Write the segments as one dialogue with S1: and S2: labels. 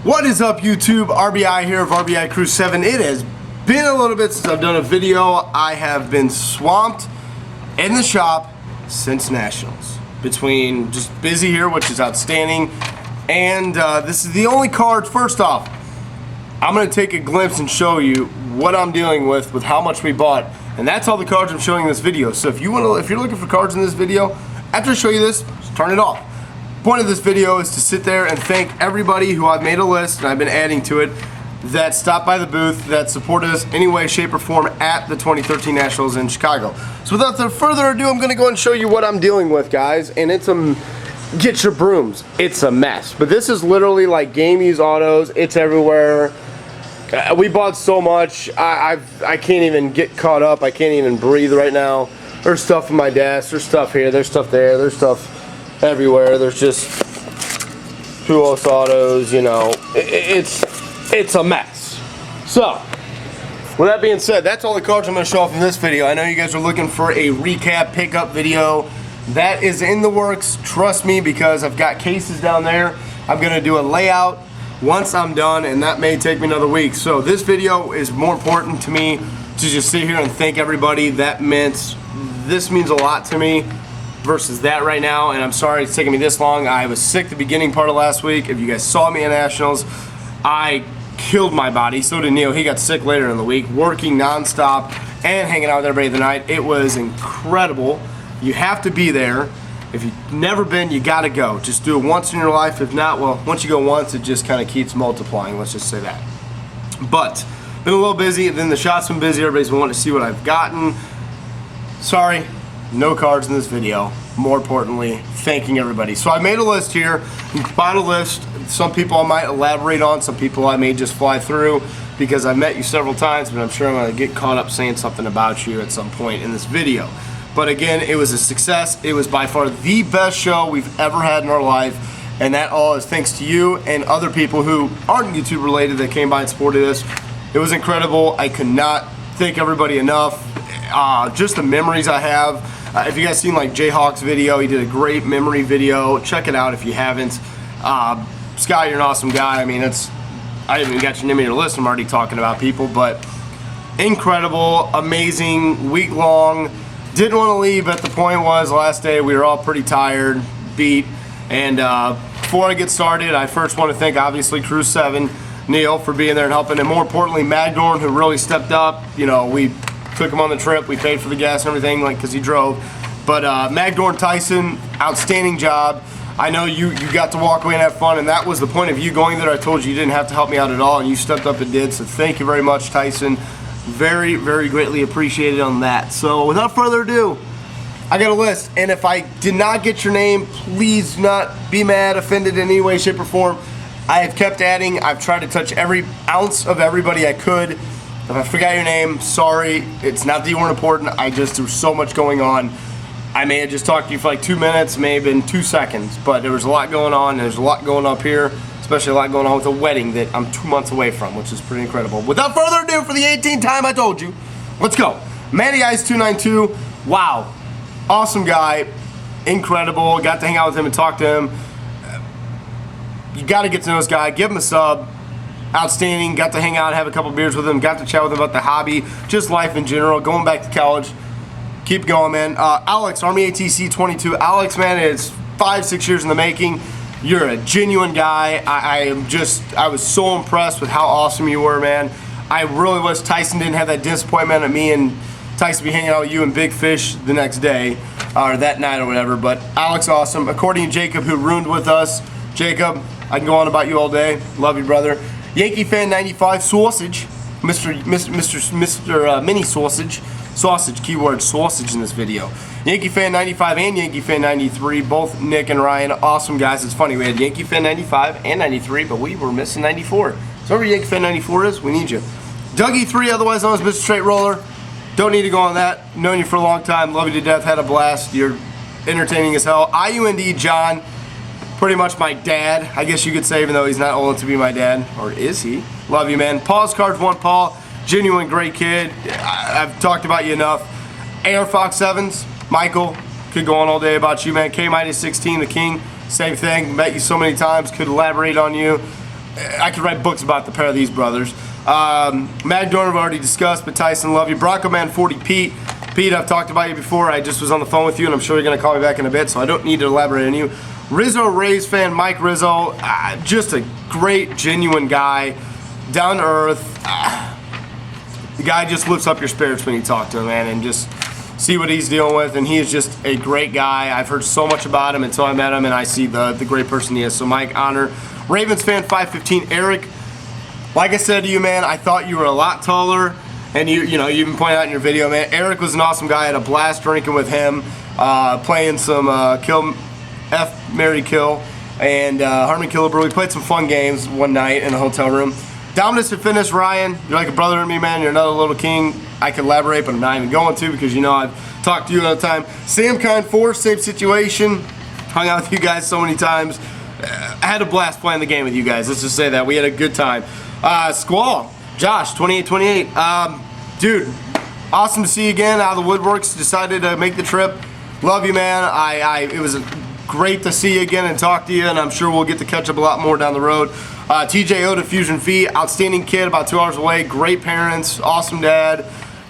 S1: What is up, YouTube? RBI here of RBI Crew 7. It has been a little bit since I've done a video. I have been swamped in the shop since Nationals. Between just busy here, which is outstanding, and this is the only card. First off, I'm going to take a glimpse and show you what I'm dealing with how much we bought, and that's all the cards I'm showing in this video. So if you're looking for cards in this video, after I show you this, just turn it off. Point of this video is to sit there and thank everybody who I've made a list and I've been adding to it that stopped by the booth, that supported us any way, shape, or form at the 2013 Nationals in Chicago. So without further ado, I'm going to go and show you what I'm dealing with, guys. And it's get your brooms. It's a mess. But this is literally like game use autos. It's everywhere. We bought so much. I can't even get caught up. I can't even breathe right now. There's stuff in my desk. There's stuff here. There's stuff there. There's stuff everywhere. There's just Pujols autos, you know. It's a mess. So, with that being said, that's all the cards I'm going to show off in this video. I know you guys are looking for a recap pickup video. That is in the works. Trust me, because I've got cases down there. I'm going to do a layout once I'm done, and that may take me another week. So this video is more important to me to just sit here and thank everybody. This means a lot to me versus that right now, and I'm sorry it's taking me this long. I was sick the beginning part of last week. If you guys saw me at Nationals, I killed my body. So did Neil. He got sick later in the week, working nonstop and hanging out with everybody tonight. It was incredible. You have to be there. If you've never been, you gotta go. Just do it once in your life. If not, well, once you go once, it just kind of keeps multiplying. Let's just say that. But been a little busy. Then the shop's been busy. Everybody's been wanting to see what I've gotten. Sorry, no cards in this video. More importantly, thanking everybody. So I made a list here. Bought a list. Some people I might elaborate on. Some people I may just fly through because I've met you several times, but I'm sure I'm going to get caught up saying something about you at some point in this video. But again, it was a success. It was by far the best show we've ever had in our life, and that all is thanks to you and other people who aren't YouTube related that came by and supported us. It was incredible. I could not thank everybody enough. Just the memories I have. If you guys seen like Jayhawk's video, he did a great memory video. Check it out if you haven't. Scott, you're an awesome guy. I mean, I haven't even got your name on your list. I'm already talking about people, but incredible, amazing, week long. Didn't want to leave, but the point was last day we were all pretty tired, beat, and before I get started, I first want to thank obviously Crew 7, Neil, for being there and helping, and more importantly Magdorn, who really stepped up. You know, we took him on the trip, we paid for the gas and everything, like, because he drove. But Magdorn, Tyson, outstanding job. I know you got to walk away and have fun, and that was the point of you going there. I told you didn't have to help me out at all, and you stepped up and did, so thank you very much, Tyson. Very, very greatly appreciated on that. So without further ado, I got a list, and if I did not get your name, please do not be mad, offended in any way, shape, or form. I have kept adding. I've tried to touch every ounce of everybody I could. If I forgot your name, sorry. It's not that you weren't important. There's so much going on. I may have just talked to you for like 2 minutes, may have been 2 seconds, but there was a lot going on. There's a lot going up here, especially a lot going on with a wedding that I'm 2 months away from, which is pretty incredible. Without further ado, for the 18th time I told you, let's go. Manny Ice 292, wow. Awesome guy, incredible. Got to hang out with him and talk to him. You got to get to know this guy. Give him a sub. Outstanding. Got to hang out, have a couple beers with him. Got to chat with him about the hobby, just life in general. Going back to college. Keep going, man. Alex, Army ATC 22. Alex, man, it's 5-6 years in the making. You're a genuine guy. I was so impressed with how awesome you were, man. I really was. Tyson didn't have that disappointment of me and Tyson be hanging out with you and Big Fish the next day, or that night or whatever. But Alex, awesome. According to Jacob, who ruined with us. Jacob, I can go on about you all day. Love you, brother. Yankee Fan 95, Sausage. Mr. Mini Sausage, keyword sausage in this video. Yankee Fan 95 and Yankee Fan 93, both Nick and Ryan, awesome guys. It's funny, we had Yankee Fan 95 and 93, but we were missing 94. So whoever Yankee Fan 94 is, we need you. Dougie 3, otherwise known as Mr. Straight Roller. Don't need to go on that. Known you for a long time, love you to death, had a blast. You're entertaining as hell. IUND John, pretty much my dad, I guess you could say, even though he's not old enough to be my dad. Or is he? Love you, man. Paul's Cards 1, Paul. Genuine great kid. I've talked about you enough. AR Fox 7s, Michael. Could go on all day about you, man. K-16, the king. Same thing. Met you so many times. Could elaborate on you. I could write books about the pair of these brothers. Mag Dorn I've already discussed, but Tyson, love you. Bronco Man 40 Pete. Pete, I've talked about you before. I just was on the phone with you, and I'm sure you're going to call me back in a bit, so I don't need to elaborate on you. Rizzo Rays fan, Mike Rizzo, just a great, genuine guy, down to earth. The guy just lifts up your spirits when you talk to him, man, and just see what he's dealing with, and he is just a great guy. I've heard so much about him until I met him, and I see the great person he is. So, Mike, honor. Ravens fan 515, Eric. Like I said to you, man, I thought you were a lot taller, and you know, you even pointed out in your video, man. Eric was an awesome guy. I had a blast drinking with him, playing some Kill, F, Marry, Kill, and Harmon Killebrew. We played some fun games one night in a hotel room. Dominus and Fitness, Ryan, you're like a brother to me, man. You're another little king. I could elaborate, but I'm not even going to because you know I've talked to you all the time. Sam Kind 4, same situation. Hung out with you guys so many times. I had a blast playing the game with you guys. Let's just say that. We had a good time. Squall, Josh, 2828. Dude, awesome to see you again. Out of the woodworks, decided to make the trip. Love you, man. It was great to see you again and talk to you, and I'm sure we'll get to catch up a lot more down the road. TJ Oda, Fusion V, outstanding kid, about 2 hours away. Great parents, awesome dad,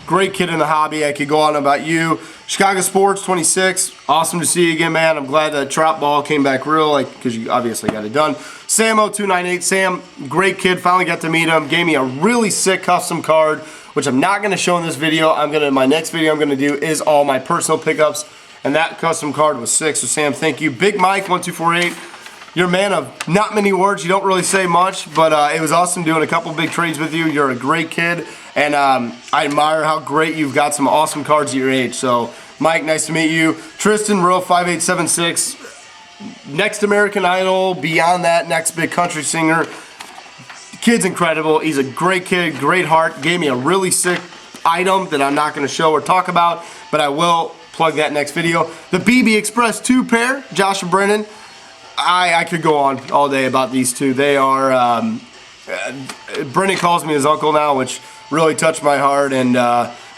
S1: great kid in the hobby. I could go on about you. Chicago Sports, 26. Awesome to see you again, man. I'm glad that Trap Ball came back real, like, because you obviously got it done. Samo298, Sam, great kid. Finally got to meet him. Gave me a really sick custom card, which I'm not going to show in this video. My next video I'm going to do is all my personal pickups, and that custom card was sick. So Sam, thank you. Big Mike 1248. You're a man of not many words. You don't really say much, but it was awesome doing a couple big trades with you. You're a great kid, and I admire how great you've got some awesome cards at your age. So, Mike, nice to meet you. Tristan, Row 5876, next American Idol, beyond that, next big country singer. Kid's incredible. He's a great kid, great heart. Gave me a really sick item that I'm not going to show or talk about, but I will plug that next video. The BB Express 2 pair, Josh and Brennan. I could go on all day about these two. They are, Brennan calls me his uncle now, which really touched my heart, and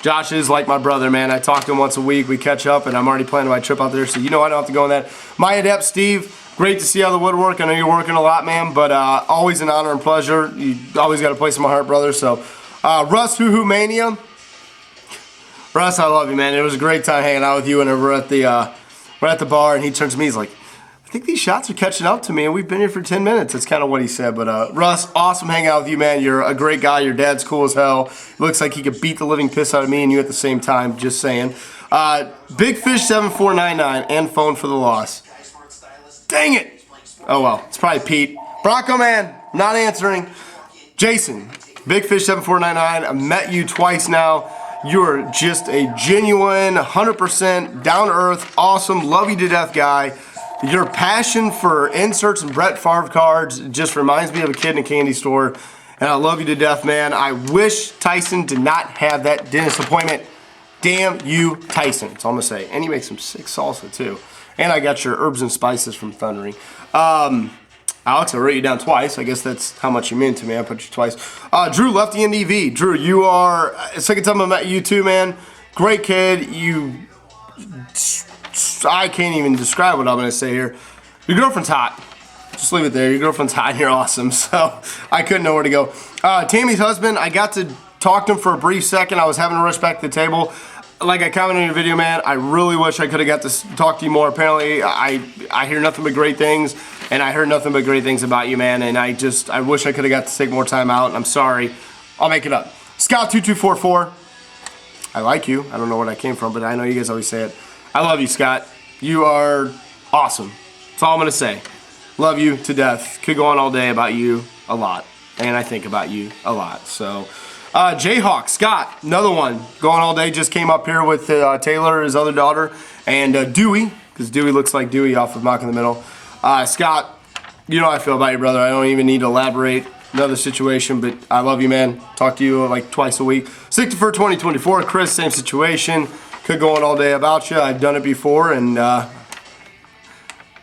S1: Josh is like my brother, man. I talk to him once a week, we catch up, and I'm already planning my trip out there, so you know I don't have to go on that. My adept, Steve, great to see you out of the woodwork. I know you're working a lot, man, but always an honor and pleasure. You always got a place in my heart, brother. So, Russ, Hoo Mania. Russ, I love you, man. It was a great time hanging out with you, and we're at the bar, and he turns to me, he's like, I think these shots are catching up to me, and we've been here for 10 minutes. That's kind of what he said. But Russ, awesome hanging out with you, man. You're a great guy. Your dad's cool as hell. Looks like he could beat the living piss out of me and you at the same time. Just saying. Big Fish 7499 and phone for the loss. Dang it! Oh well, it's probably Pete. Bronco Man, not answering. Jason, Big Fish 7499. I've met you twice now. You're just a genuine, 100% down to earth, awesome, love you to death guy. Your passion for inserts and Brett Favre cards just reminds me of a kid in a candy store. And I love you to death, man. I wish Tyson did not have that dentist appointment. Damn you, Tyson. That's all I'm going to say. And you make some sick salsa, too. And I got your herbs and spices from Thundering. Alex, I wrote you down twice. I guess that's how much you mean to me. I put you twice. Drew, Lefty NDV. Drew, you are, second time I met you, too, man. Great kid. I can't even describe what I'm going to say here. Your girlfriend's hot. Just leave it there. Your girlfriend's hot and you're awesome. So I couldn't know where to go. Tammy's husband, I got to talk to him for a brief second. I was having to rush back to the table. Like I commented on your video, man, I really wish I could have got to talk to you more. Apparently, I hear nothing but great things, and I heard nothing but great things about you, man, and I wish I could have got to take more time out, and I'm sorry. I'll make it up. Scott2244, I like you. I don't know where that came from, but I know you guys always say it. I love you, Scott. You are awesome. That's all I'm going to say. Love you to death. Could go on all day about you a lot. And I think about you a lot. So, Jayhawk, Scott, another one. Going all day. Just came up here with Taylor, his other daughter, and Dewey, because Dewey looks like Dewey off of Mock in the Middle. Scott, you know how I feel about you, brother. I don't even need to elaborate. Another situation, but I love you, man. Talk to you like twice a week. 64 2024, Chris, same situation. Could go on all day about you. I've done it before, and I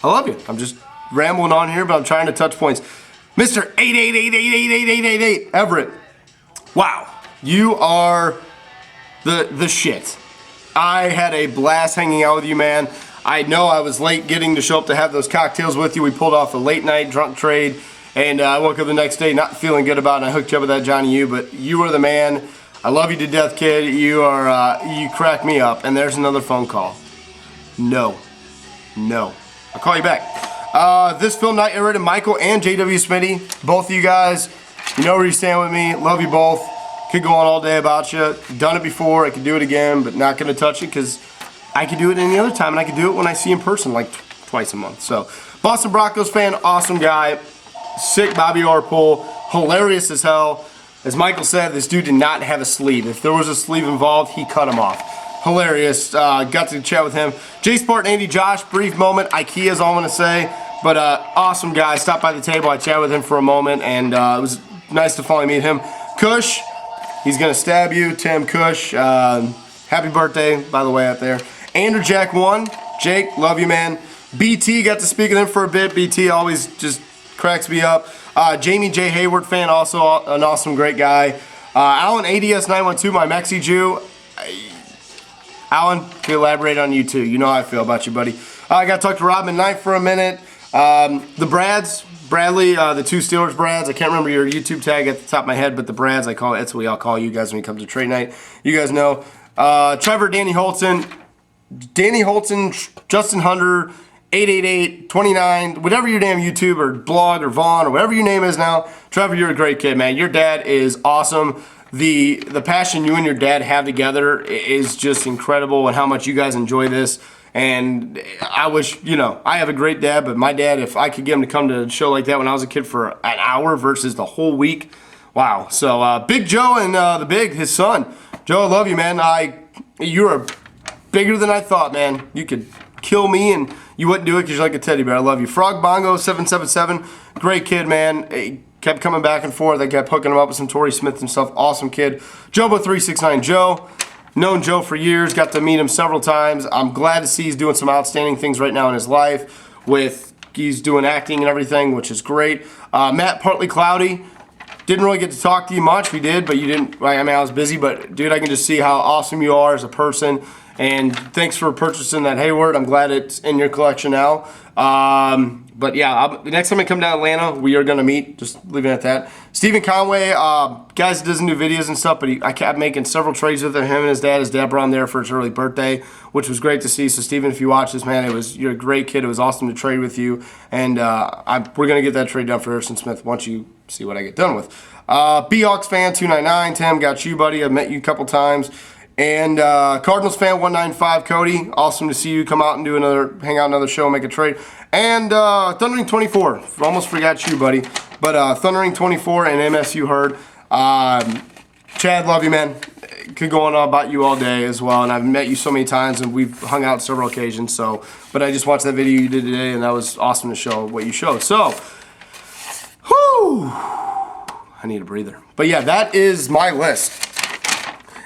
S1: love you. I'm just rambling on here, but I'm trying to touch points. Mr. 8888888888 Everett. Wow, you are the shit. I had a blast hanging out with you, man. I know I was late getting to show up to have those cocktails with you. We pulled off a late night drunk trade, And I woke up the next day not feeling good about it, and I hooked you up with that Johnny U, but you are the man. I love you to death, kid. You are, you crack me up. And there's another phone call. No. I'll call you back. This film night, I read Michael and JW Smitty. Both of you guys, you know where you stand with me. Love you both. Could go on all day about you. Done it before. I could do it again, but not going to touch it because I could do it any other time, and I could do it when I see you in person, like twice a month. So, Boston Broncos fan, awesome guy. Sick Bobby Orr pull. Hilarious as hell. As Michael said, this dude did not have a sleeve. If there was a sleeve involved, he cut him off. Hilarious. Got to chat with him. J Sport and Andy Josh, brief moment. IKEA is all I'm going to say. But awesome guy. Stopped by the table. I chatted with him for a moment, and it was nice to finally meet him. Kush, he's going to stab you. Tim Kush, happy birthday, by the way, out there. Andrew Jack 1. Jake, love you, man. BT, got to speak with him for a bit. BT always just cracks me up. Jamie J. Hayward fan, also an awesome, great guy. Alan ADS 912, my Mexi Jew. Alan, can elaborate on you too. You know how I feel about you, buddy. I got to talk to Robin Knight for a minute. The Brads, Bradley, the two Steelers Brads. I can't remember your YouTube tag at the top of my head, but the Brads, that's what I'll call you guys when it comes to trade night. You guys know. Trevor, Danny Holton, Justin Hunter, 888-29, whatever your damn YouTube or blog or Vaughn or whatever your name is now. Trevor, you're a great kid, man. Your dad is awesome. The passion you and your dad have together is just incredible, and how much you guys enjoy this. And I wish, I have a great dad, but my dad, if I could get him to come to a show like that when I was a kid for an hour versus the whole week, wow. So Big Joe and his son. Joe, I love you, man. You're bigger than I thought, man. You could kill me and you wouldn't do it because you're like a teddy bear. I love you. Frog Bongo 777, great kid, man. He kept coming back and forth. I kept hooking him up with some Torrey Smith and stuff. Awesome kid. Jobo 369 Joe, known Joe for years. Got to meet him several times. I'm glad to see he's doing some outstanding things right now in his life. He's doing acting and everything, which is great. Matt Partly Cloudy. Didn't really get to talk to you much. We did, but you didn't. I was busy. But dude, I can just see how awesome you are as a person. And thanks for purchasing that Hayward. I'm glad it's in your collection now. But yeah, the next time I come down to Atlanta, we are going to meet. Just leave it at that. Stephen Conway, guys doesn't do videos and stuff, but I kept making several trades with him and his dad. His dad brought him there for his early birthday, which was great to see. So Stephen, if you watch this, man, you're a great kid. It was awesome to trade with you. And we're going to get that trade done for Harrison Smith once you see what I get done with. B-Hawks fan 299, Tim, got you, buddy. I've met you a couple times. And Cardinals fan 195, Cody. Awesome to see you come out and hang out another show, make a trade. And Thundering 24. Almost forgot you, buddy. But Thundering 24 and MSU Herd. Chad, love you, man. Could go on about you all day as well. And I've met you so many times, and we've hung out several occasions. But I just watched that video you did today, and that was awesome to show what you showed. So, whew, I need a breather. But yeah, that is my list.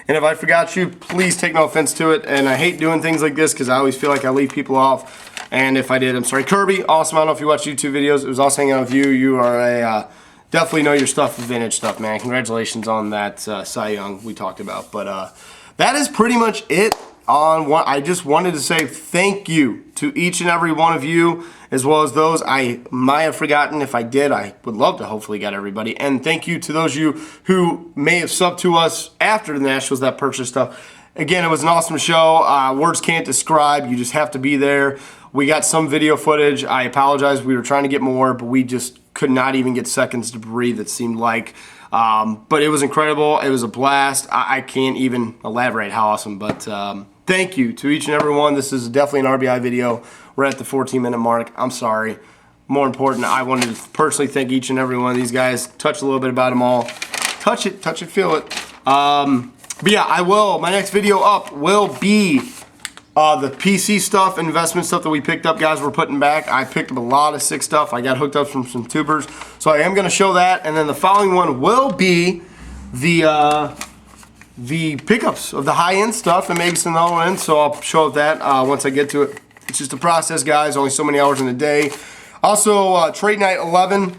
S1: And if I forgot you, please take no offense to it. And I hate doing things like this because I always feel like I leave people off. And if I did, I'm sorry. Kirby, awesome. I don't know if you watch YouTube videos. It was awesome hanging out with you. You are definitely know your stuff, vintage stuff, man. Congratulations on that Cy Young we talked about. But that is pretty much it on what I just wanted to say. Thank you to each and every one of you, as well as those I might have forgotten. If I did, I would love to hopefully get everybody. And thank you to those of you who may have subbed to us after the Nationals that purchased stuff. Again, it was an awesome show. Words can't describe. You just have to be there. We got some video footage. I apologize. We were trying to get more, but we just could not even get seconds to breathe, it seemed like. But it was incredible. It was a blast. I can't even elaborate how awesome. But thank you to each and every one. This is definitely an RBI video. We're at the 14-minute mark. I'm sorry. More important, I wanted to personally thank each and every one of these guys. Touch a little bit about them all. Touch it, feel it. But yeah, I will. My next video up will be the PC stuff, investment stuff that we picked up, guys. We're putting back. I picked up a lot of sick stuff. I got hooked up from some tubers, so I am going to show that. And then the following one will be the pickups of the high-end stuff and maybe some low-end. So I'll show that once I get to it. It's just a process, guys. Only so many hours in a day. Also, Trade Night 11.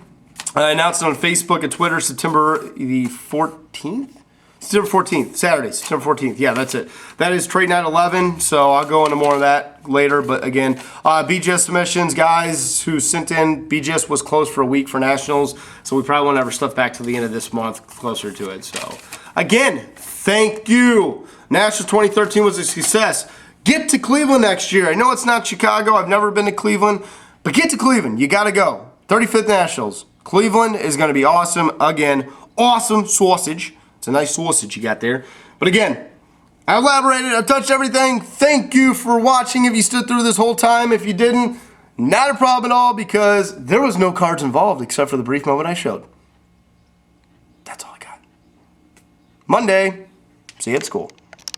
S1: I announced it on Facebook and Twitter September the 14th. September 14th, Saturday, September 14th. Yeah, that's it. That is trade night 11, so I'll go into more of that later. But again, BGS submissions, guys who sent in, BGS was closed for a week for Nationals, so we probably won't have our stuff back to the end of this month, closer to it. So again, thank you. Nationals 2013 was a success. Get to Cleveland next year. I know it's not Chicago. I've never been to Cleveland, but get to Cleveland. You got to go. 35th Nationals. Cleveland is going to be awesome. Again, awesome sausage. It's a nice sausage you got there. But again, I elaborated. I touched everything. Thank you for watching if you stood through this whole time. If you didn't, not a problem at all because there was no cards involved except for the brief moment I showed. That's all I got. Monday. See you at school.